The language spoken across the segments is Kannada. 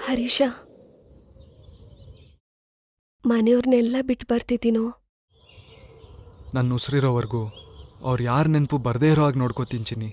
ಹರೀಶ, ಮನೆಯವ್ರನ್ನೆಲ್ಲ ಬಿಟ್ಟು ಬರ್ತಿದ್ದೀನೋ? ನನ್ನ ಉಸಿರಿರೋವರೆಗೂ ಅವ್ರು ಯಾರ ನೆನಪು ಬರದೇ ಇರೋ ಹಾಗೆ ನೋಡ್ಕೋತೀನಿ ಚಿನ್ನಿ.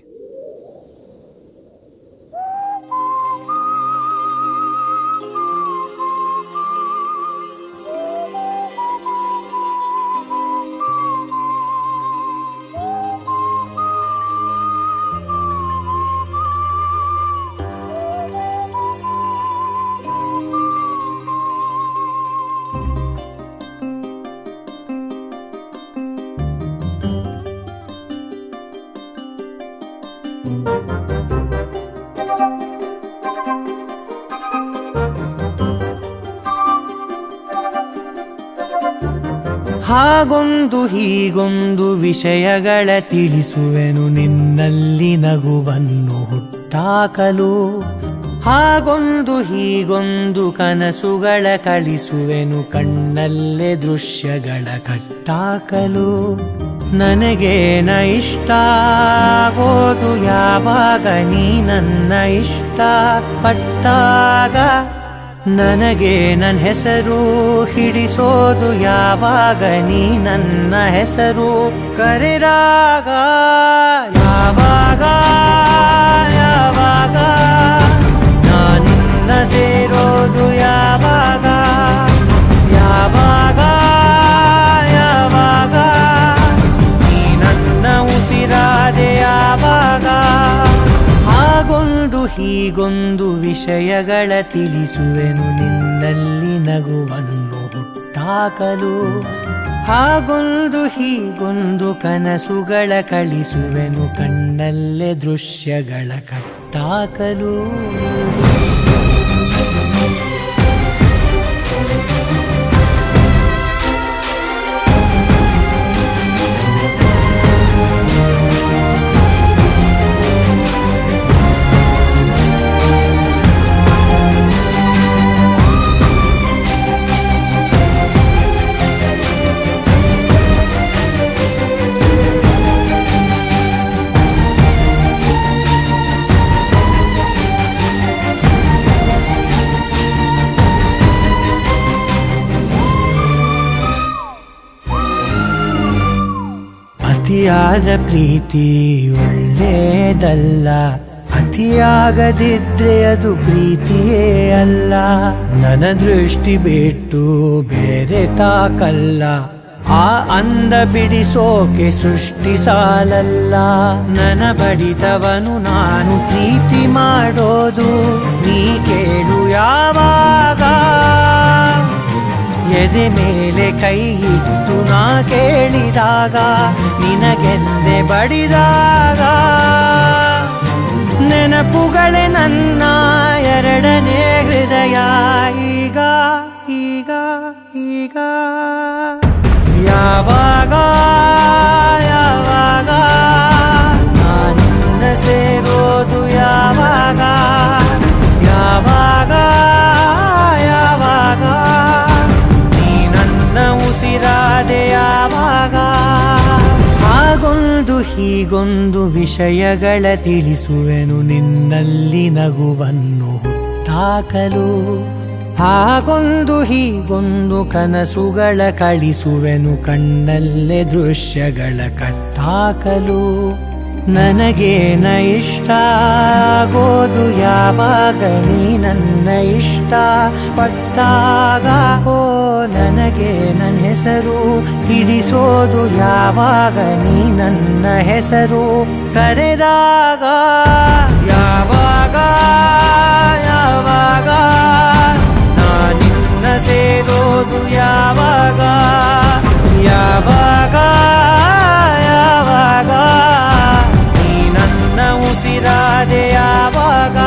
ಹಾಗೊಂದು ಹೀಗೊಂದು ವಿಷಯಗಳ ತಿಳಿಸುವೆನು, ನಿನ್ನಲ್ಲಿ ನಗುವನ್ನು ಹುಟ್ಟಾಕಲು. ಹಾಗೊಂದು ಹೀಗೊಂದು ಕನಸುಗಳ ಕಳಿಸುವೆನು, ಕಣ್ಣಲ್ಲೇ ದೃಶ್ಯಗಳ ಕಟ್ಟಾಕಲು. ನನಗೇನ ಇಷ್ಟ ಆಗೋದು ಯಾವಾಗ ನೀ ನನ್ನ ಇಷ್ಟ ಪಟ್ಟಾಗ. ನನಗೆ ನನ್ನ ಹೆಸರು ಹಿಡಿಸೋದು ಯಾವಾಗ ನೀ ನನ್ನ ಹೆಸರು ಕರೆದಾಗ. ಯಾವಾಗ ಯಾವಾಗ ನಾನಿನ್ನ ಸೇರೋದು ಯಾವಾಗ. ಯಾವಾಗ ಯಾವಾಗ ನೀ ನನ್ನ ಉಸಿರಾದೆ ಯಾವಾಗ. ಹಾಗೊಂದು ಹೀಗೊಂದು ವಿಷಯಗಳ ತಿಳಿಸುವೆನು, ನಿನ್ನಲ್ಲಿ ನಗುವನ್ನು ಹುಟ್ಟಾಕಲು. ಹಾಗೊಂದು ಹೀಗೊಂದು ಕನಸುಗಳ ಕಳಿಸುವೆನು, ಕಣ್ಣಲ್ಲೇ ದೃಶ್ಯಗಳ ಕಟ್ಟಾಕಲು. ಅತಿಯಾದ ಪ್ರೀತಿ ಒಳ್ಳೆಯದಲ್ಲ, ಅತಿಯಾಗದಿದ್ರೆ ಅದು ಪ್ರೀತಿಯೇ ಅಲ್ಲ. ನನ್ನ ದೃಷ್ಟಿ ಬಿಟ್ಟು ಬೇರೆ ತಾಕಲ್ಲ, ಆ ಅಂದ ಬಿಡಿಸೋಕೆ ಸೃಷ್ಟಿ ಸಾಲಲ್ಲ. ನನ್ನ ಬಡಿದವನು ನಾನು ಪ್ರೀತಿ ಮಾಡೋದು ನೀ ಕೇಳು ಯಾವಾಗ. ಎದೆ ಮೇಲೆ ಕೈ ಇಟ್ಟು ನಾ ಕೇಳಿದಾಗ, ನಿನಗೆಂದೆ ಬಡಿದಾಗ. ನೆನಪುಗಳೇ ನನ್ನ ಎರಡನೇ ಹೃದಯ ಈಗ ಈಗ ಈಗ. ಯಾವಾಗ ಯಾವಾಗ ನಾನಿನ್ನ ಸೇರೋದು ಯಾವಾಗ. ಯಾವಾಗ ಯಾವಾಗ ಉಸಿರಾದೆ ಯಾವಾಗ. ಹಾಗೊಂದು ಹೀಗೊಂದು ವಿಷಯಗಳ ತಿಳಿಸುವೆನು, ನಿನ್ನಲ್ಲಿ ನಗುವನ್ನು ಹುಟ್ಟಾಕಲು. ಹಾಗೊಂದು ಹೀಗೊಂದು ಕನಸುಗಳ ಕಳಿಸುವೆನು, ಕಣ್ಣಲ್ಲೇ ದೃಶ್ಯಗಳ ಕಟ್ಟಾಕಲು. ನನಗೇನ ಇಷ್ಟ ಆಗೋದು ಯಾವಾಗ ನೀ ನನ್ನ ಇಷ್ಟ ಪಟ್ಟಾಗ. ಓ ನನಗೆ ನನ್ನ ಹೆಸರು ಹಿಡಿಸೋದು ಯಾವಾಗ ನೀ ನನ್ನ ಹೆಸರು ಕರೆದಾಗ. ಯಾವಾಗ ಯಾವಾಗ ನಾನಿನ್ನ ಸೇರೋದು ಯಾವಾಗ. ಯಾವಾಗ ಯಾವಾಗ ನೀ ನನ್ನ ಉಸಿರಾದೆ ಯಾವಾಗ.